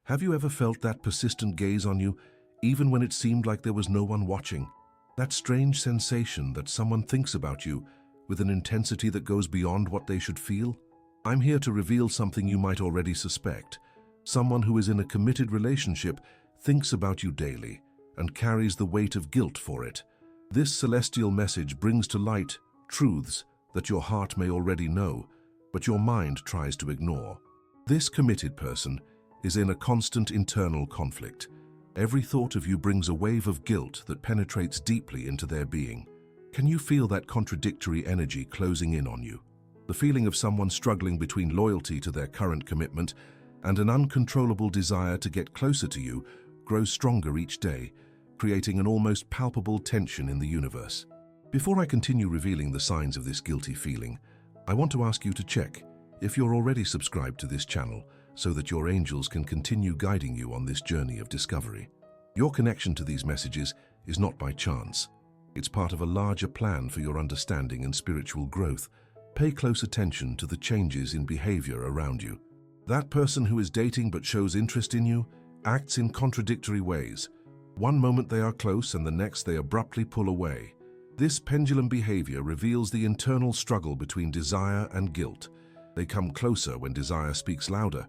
Have you ever felt that persistent gaze on you, even when it seemed like there was no one watching? That strange sensation that someone thinks about you with an intensity that goes beyond what they should feel? I'm here to reveal something you might already suspect. Someone who is in a committed relationship thinks about you daily and carries the weight of guilt for it. This celestial message brings to light truths that your heart may already know, but your mind tries to ignore. This committed person is in a constant internal conflict. Every thought of you brings a wave of guilt that penetrates deeply into their being. Can you feel that contradictory energy closing in on you? The feeling of someone struggling between loyalty to their current commitment and an uncontrollable desire to get closer to you grows stronger each day, creating an almost palpable tension in the universe. Before I continue revealing the signs of this guilty feeling, I want to ask you to check if you're already subscribed to this channel so that your angels can continue guiding you on this journey of discovery. Your connection to these messages is not by chance. It's part of a larger plan for your understanding and spiritual growth. Pay close attention to the changes in behavior around you. That person who is dating but shows interest in you acts in contradictory ways. One moment they are close and the next they abruptly pull away. This pendulum behavior reveals the internal struggle between desire and guilt. They come closer when desire speaks louder,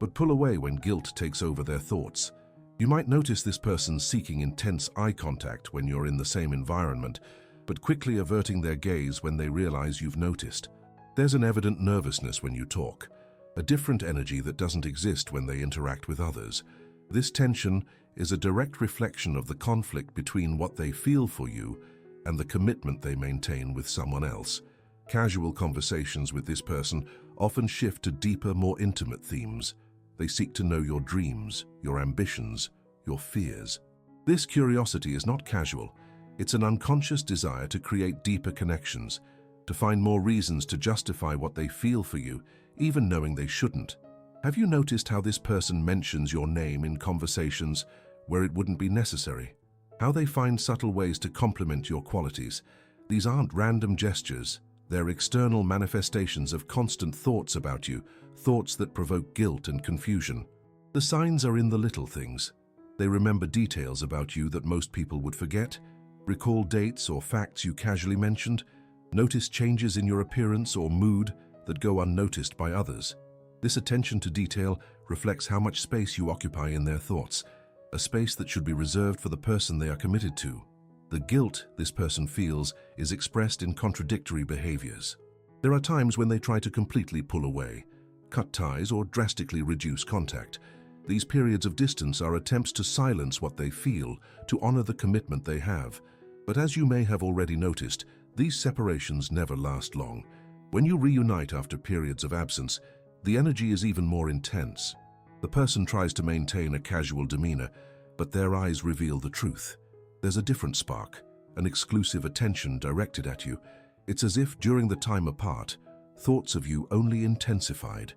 but pull away when guilt takes over their thoughts. You might notice this person seeking intense eye contact when you're in the same environment, but quickly averting their gaze when they realize you've noticed. There's an evident nervousness when you talk, a different energy that doesn't exist when they interact with others. This tension is a direct reflection of the conflict between what they feel for you and the commitment they maintain with someone else. Casual conversations with this person often shift to deeper, more intimate themes. They seek to know your dreams, your ambitions, your fears. This curiosity is not casual. It's an unconscious desire to create deeper connections, to find more reasons to justify what they feel for you, even knowing they shouldn't. Have you noticed how this person mentions your name in conversations where it wouldn't be necessary? How they find subtle ways to compliment your qualities? These aren't random gestures. They're external manifestations of constant thoughts about you, thoughts that provoke guilt and confusion. The signs are in the little things. They remember details about you that most people would forget, recall dates or facts you casually mentioned, notice changes in your appearance or mood that go unnoticed by others. This attention to detail reflects how much space you occupy in their thoughts, a space that should be reserved for the person they are committed to. The guilt this person feels is expressed in contradictory behaviors. There are times when they try to completely pull away, cut ties, or drastically reduce contact. These periods of distance are attempts to silence what they feel, to honor the commitment they have. But as you may have already noticed, these separations never last long. When you reunite after periods of absence, the energy is even more intense. The person tries to maintain a casual demeanor, but their eyes reveal the truth. There's a different spark, an exclusive attention directed at you. It's as if during the time apart, thoughts of you only intensified,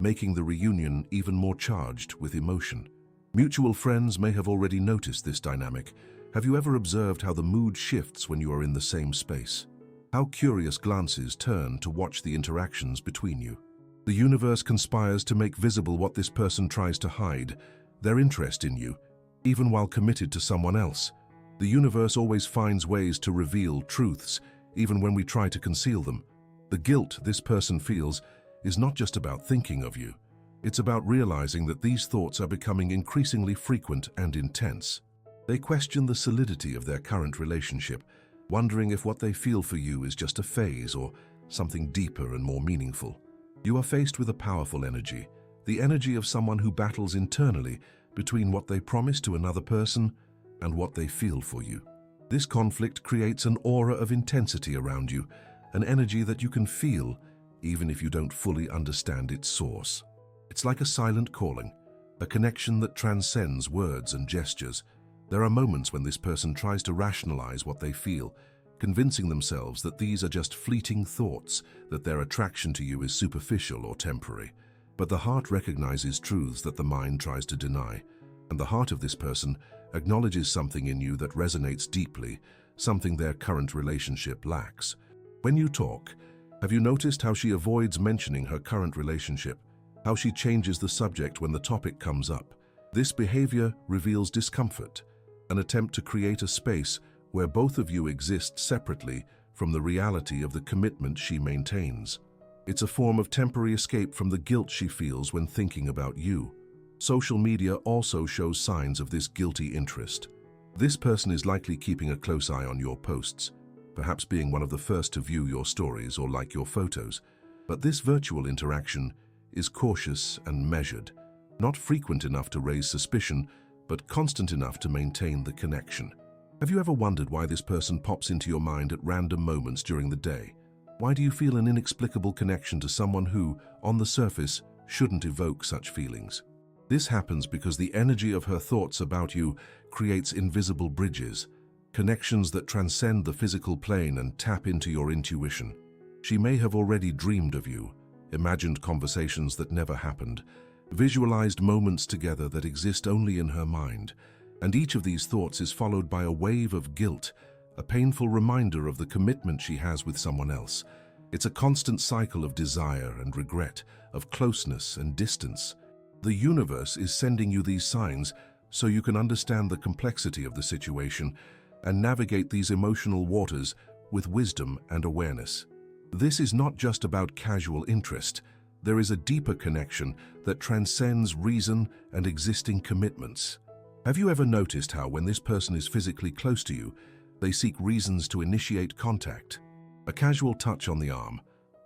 making the reunion even more charged with emotion. Mutual friends may have already noticed this dynamic. Have you ever observed how the mood shifts when you are in the same space? How curious glances turn to watch the interactions between you? The universe conspires to make visible what this person tries to hide, their interest in you, even while committed to someone else. The universe always finds ways to reveal truths, even when we try to conceal them. The guilt this person feels is not just about thinking of you. It's about realizing that these thoughts are becoming increasingly frequent and intense. They question the solidity of their current relationship, wondering if what they feel for you is just a phase or something deeper and more meaningful. You are faced with a powerful energy, the energy of someone who battles internally between what they promise to another person and what they feel for you. This conflict creates an aura of intensity around you, an energy that you can feel even if you don't fully understand its source. It's like a silent calling, a connection that transcends words and gestures. There are moments when this person tries to rationalize what they feel, convincing themselves that these are just fleeting thoughts, that their attraction to you is superficial or temporary. But the heart recognizes truths that the mind tries to deny, and the heart of this person acknowledges something in you that resonates deeply, something their current relationship lacks. When you talk, have you noticed how she avoids mentioning her current relationship, how she changes the subject when the topic comes up? This behavior reveals discomfort, an attempt to create a space where both of you exist separately from the reality of the commitment she maintains. It's a form of temporary escape from the guilt she feels when thinking about you. Social media also shows signs of this guilty interest. This person is likely keeping a close eye on your posts, perhaps being one of the first to view your stories or like your photos. But this virtual interaction is cautious and measured, not frequent enough to raise suspicion, but constant enough to maintain the connection. Have you ever wondered why this person pops into your mind at random moments during the day? Why do you feel an inexplicable connection to someone who, on the surface, shouldn't evoke such feelings? This happens because the energy of her thoughts about you creates invisible bridges, connections that transcend the physical plane and tap into your intuition. She may have already dreamed of you, imagined conversations that never happened, visualized moments together that exist only in her mind, and each of these thoughts is followed by a wave of guilt, a painful reminder of the commitment she has with someone else. It's a constant cycle of desire and regret, of closeness and distance. The universe is sending you these signs so you can understand the complexity of the situation and navigate these emotional waters with wisdom and awareness. This is not just about casual interest. There is a deeper connection that transcends reason and existing commitments. Have you ever noticed how when this person is physically close to you, they seek reasons to initiate contact? A casual touch on the arm,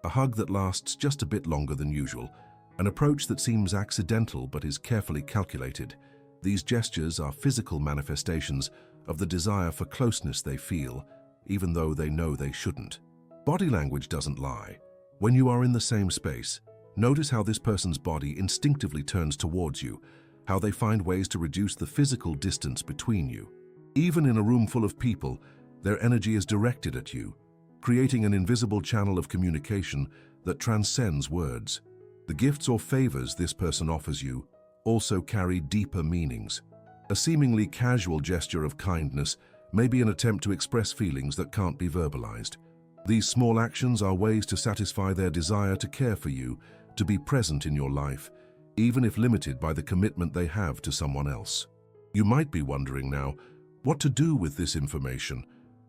a hug that lasts just a bit longer than usual, an approach that seems accidental but is carefully calculated. These gestures are physical manifestations of the desire for closeness they feel, even though they know they shouldn't. Body language doesn't lie. When you are in the same space, notice how this person's body instinctively turns towards you, how they find ways to reduce the physical distance between you. Even in a room full of people, their energy is directed at you, creating an invisible channel of communication that transcends words. The gifts or favors this person offers you also carry deeper meanings. A seemingly casual gesture of kindness may be an attempt to express feelings that can't be verbalized. These small actions are ways to satisfy their desire to care for you, to be present in your life, even if limited by the commitment they have to someone else. You might be wondering now what to do with this information,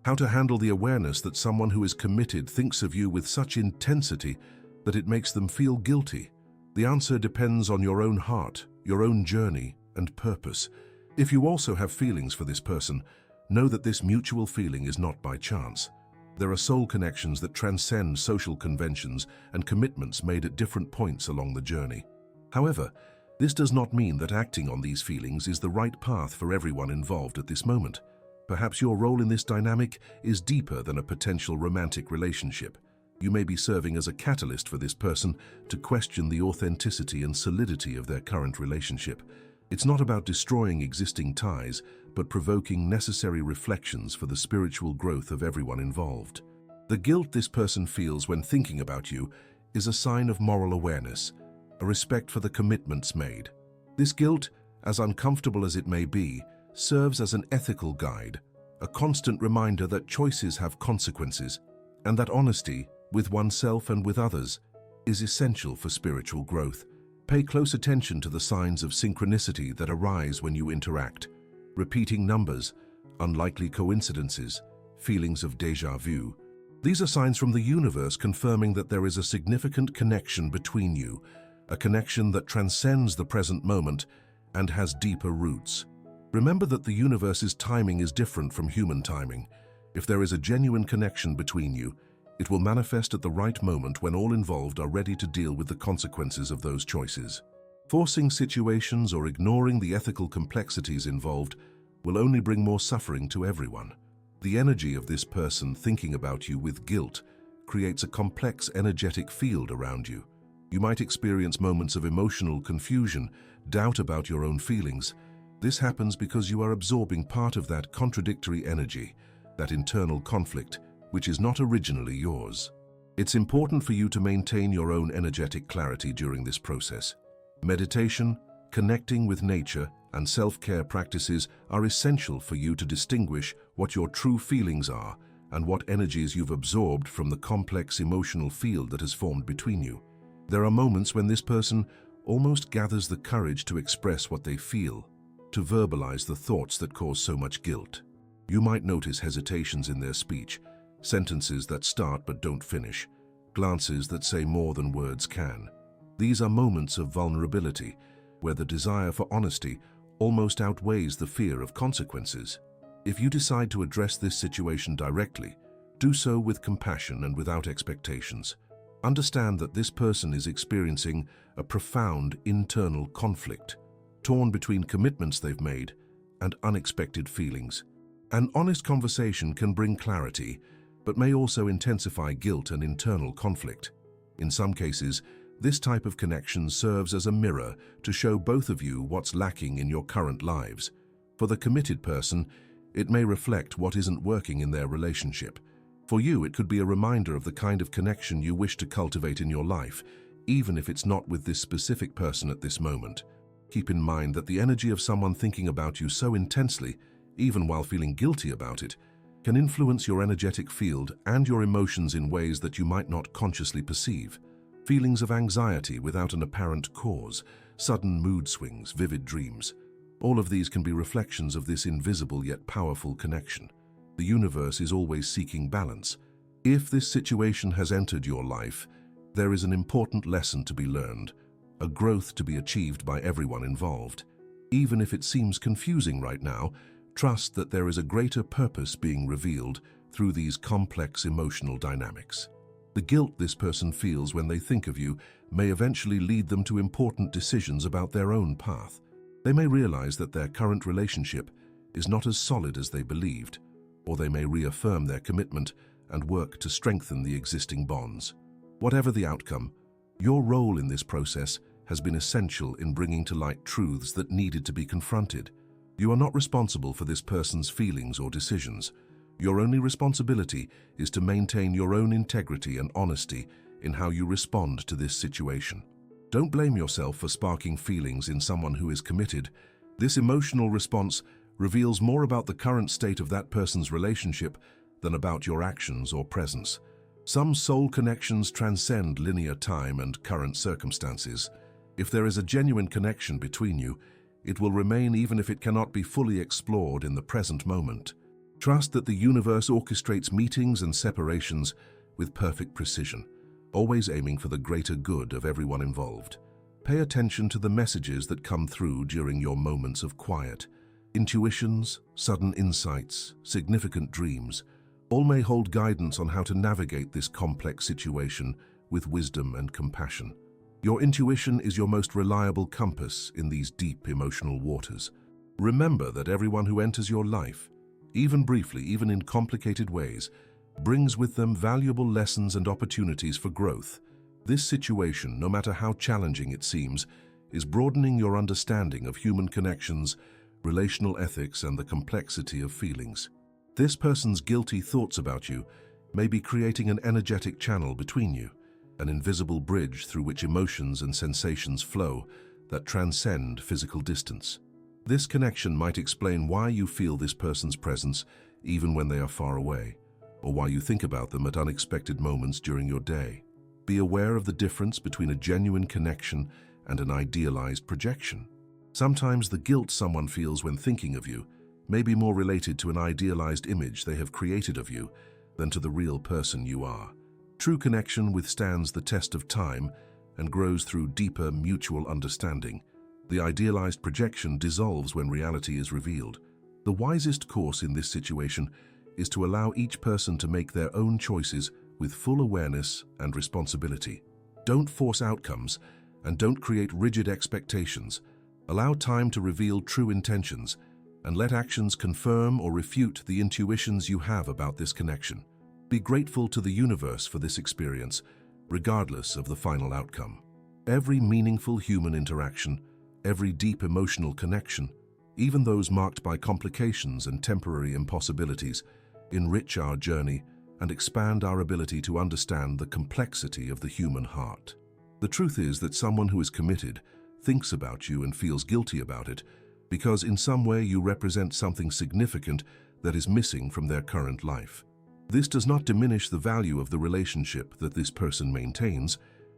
how to handle the awareness that someone who is committed thinks of you with such intensity that it makes them feel guilty. The answer depends on your own heart, your own journey, and purpose. If you also have feelings for this person, know that this mutual feeling is not by chance. There are soul connections that transcend social conventions and commitments made at different points along the journey. However, this does not mean that acting on these feelings is the right path for everyone involved at this moment. Perhaps your role in this dynamic is deeper than a potential romantic relationship. You may be serving as a catalyst for this person to question the authenticity and solidity of their current relationship. It's not about destroying existing ties, but provoking necessary reflections for the spiritual growth of everyone involved. The guilt this person feels when thinking about you is a sign of moral awareness, a respect for the commitments made. This guilt, as uncomfortable as it may be, serves as an ethical guide, a constant reminder that choices have consequences, and that honesty, with oneself and with others, is essential for spiritual growth. Pay close attention to the signs of synchronicity that arise when you interact. Repeating numbers, unlikely coincidences, feelings of déjà vu. These are signs from the universe confirming that there is a significant connection between you, a connection that transcends the present moment and has deeper roots. Remember that the universe's timing is different from human timing. If there is a genuine connection between you, it will manifest at the right moment when all involved are ready to deal with the consequences of those choices. Forcing situations or ignoring the ethical complexities involved will only bring more suffering to everyone. The energy of this person thinking about you with guilt creates a complex energetic field around you. You might experience moments of emotional confusion, doubt about your own feelings. This happens because you are absorbing part of that contradictory energy, that internal conflict, which is not originally yours. It's important for you to maintain your own energetic clarity during this process. Meditation, connecting with nature, and self-care practices are essential for you to distinguish what your true feelings are and what energies you've absorbed from the complex emotional field that has formed between you. There are moments when this person almost gathers the courage to express what they feel, to verbalize the thoughts that cause so much guilt. You might notice hesitations in their speech, sentences that start but don't finish, glances that say more than words can. These are moments of vulnerability, where the desire for honesty almost outweighs the fear of consequences. If you decide to address this situation directly, do so with compassion and without expectations. Understand that this person is experiencing a profound internal conflict, torn between commitments they've made and unexpected feelings. An honest conversation can bring clarity, but may also intensify guilt and internal conflict. In some cases, this type of connection serves as a mirror to show both of you what's lacking in your current lives. For the committed person, it may reflect what isn't working in their relationship. For you, it could be a reminder of the kind of connection you wish to cultivate in your life, even if it's not with this specific person at this moment. Keep in mind that the energy of someone thinking about you so intensely, even while feeling guilty about it, can influence your energetic field and your emotions in ways that you might not consciously perceive. Feelings of anxiety without an apparent cause, sudden mood swings, vivid dreams. All of these can be reflections of this invisible yet powerful connection. The universe is always seeking balance. If this situation has entered your life, there is an important lesson to be learned, a growth to be achieved by everyone involved. Even if it seems confusing right now, trust that there is a greater purpose being revealed through these complex emotional dynamics. The guilt this person feels when they think of you may eventually lead them to important decisions about their own path. They may realize that their current relationship is not as solid as they believed, or they may reaffirm their commitment and work to strengthen the existing bonds. Whatever the outcome, your role in this process has been essential in bringing to light truths that needed to be confronted. You are not responsible for this person's feelings or decisions. Your only responsibility is to maintain your own integrity and honesty in how you respond to this situation. Don't blame yourself for sparking feelings in someone who is committed. This emotional response reveals more about the current state of that person's relationship than about your actions or presence. Some soul connections transcend linear time and current circumstances. If there is a genuine connection between you, it will remain even if it cannot be fully explored in the present moment. Trust that the universe orchestrates meetings and separations with perfect precision, always aiming for the greater good of everyone involved. Pay attention to the messages that come through during your moments of quiet. Intuitions, sudden insights, significant dreams, all may hold guidance on how to navigate this complex situation with wisdom and compassion. Your intuition is your most reliable compass in these deep emotional waters. Remember that everyone who enters your life, even briefly, even in complicated ways, brings with them valuable lessons and opportunities for growth. This situation, no matter how challenging it seems, is broadening your understanding of human connections, relational ethics, and the complexity of feelings. This person's guilty thoughts about you may be creating an energetic channel between you, an invisible bridge through which emotions and sensations flow that transcend physical distance. This connection might explain why you feel this person's presence even when they are far away, or why you think about them at unexpected moments during your day. Be aware of the difference between a genuine connection and an idealized projection. Sometimes the guilt someone feels when thinking of you may be more related to an idealized image they have created of you than to the real person you are. True connection withstands the test of time and grows through deeper mutual understanding. The idealized projection dissolves when reality is revealed. The wisest course in this situation is to allow each person to make their own choices with full awareness and responsibility. Don't force outcomes and don't create rigid expectations. Allow time to reveal true intentions and let actions confirm or refute the intuitions you have about this connection. Be grateful to the universe for this experience, regardless of the final outcome. Every meaningful human interaction, every deep emotional connection, even those marked by complications and temporary impossibilities, enrich our journey and expand our ability to understand the complexity of the human heart. The truth is that someone who is committed thinks about you and feels guilty about it because in some way you represent something significant that is missing from their current life. This does not diminish the value of the relationship that this person maintains.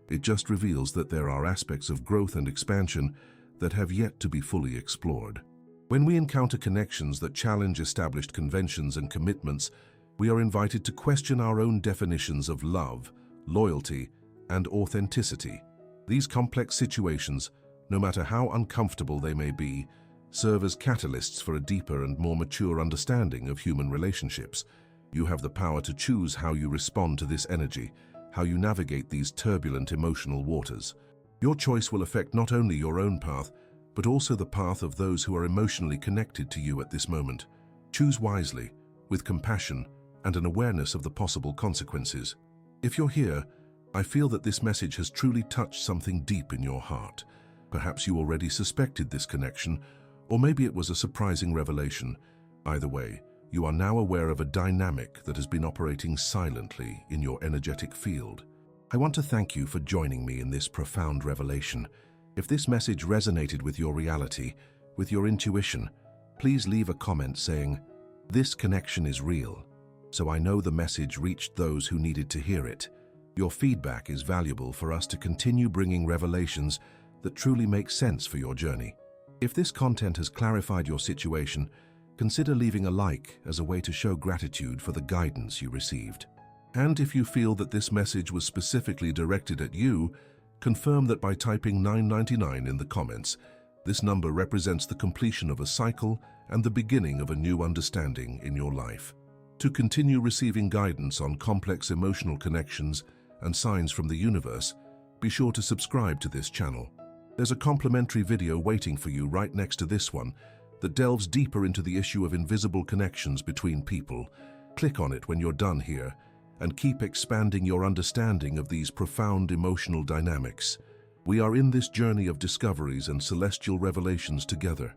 It just reveals that there are aspects of growth and expansion that have yet to be fully explored. When we encounter connections that challenge established conventions and commitments, we are invited to question our own definitions of love, loyalty, and authenticity. These complex situations, no matter how uncomfortable they may be, serve as catalysts for a deeper and more mature understanding of human relationships. You have the power to choose how you respond to this energy, how you navigate these turbulent emotional waters. Your choice will affect not only your own path, but also the path of those who are emotionally connected to you at this moment. Choose wisely, with compassion and an awareness of the possible consequences. If you're here, I feel that this message has truly touched something deep in your heart. Perhaps you already suspected this connection, or maybe it was a surprising revelation. Either way, you are now aware of a dynamic that has been operating silently in your energetic field. I want to thank you for joining me in this profound revelation. If this message resonated with your reality, with your intuition, please leave a comment saying, "This connection is real," so I know the message reached those who needed to hear it. Your feedback is valuable for us to continue bringing revelations that truly make sense for your journey. If this content has clarified your situation, consider leaving a like as a way to show gratitude for the guidance you received. And if you feel that this message was specifically directed at you, confirm that by typing 999 in the comments. This number represents the completion of a cycle and the beginning of a new understanding in your life. To continue receiving guidance on complex emotional connections and signs from the universe, be sure to subscribe to this channel. There's a complimentary video waiting for you right next to this one that delves deeper into the issue of invisible connections between people. Click on it when you're done here and keep expanding your understanding of these profound emotional dynamics. We are in this journey of discoveries and celestial revelations together.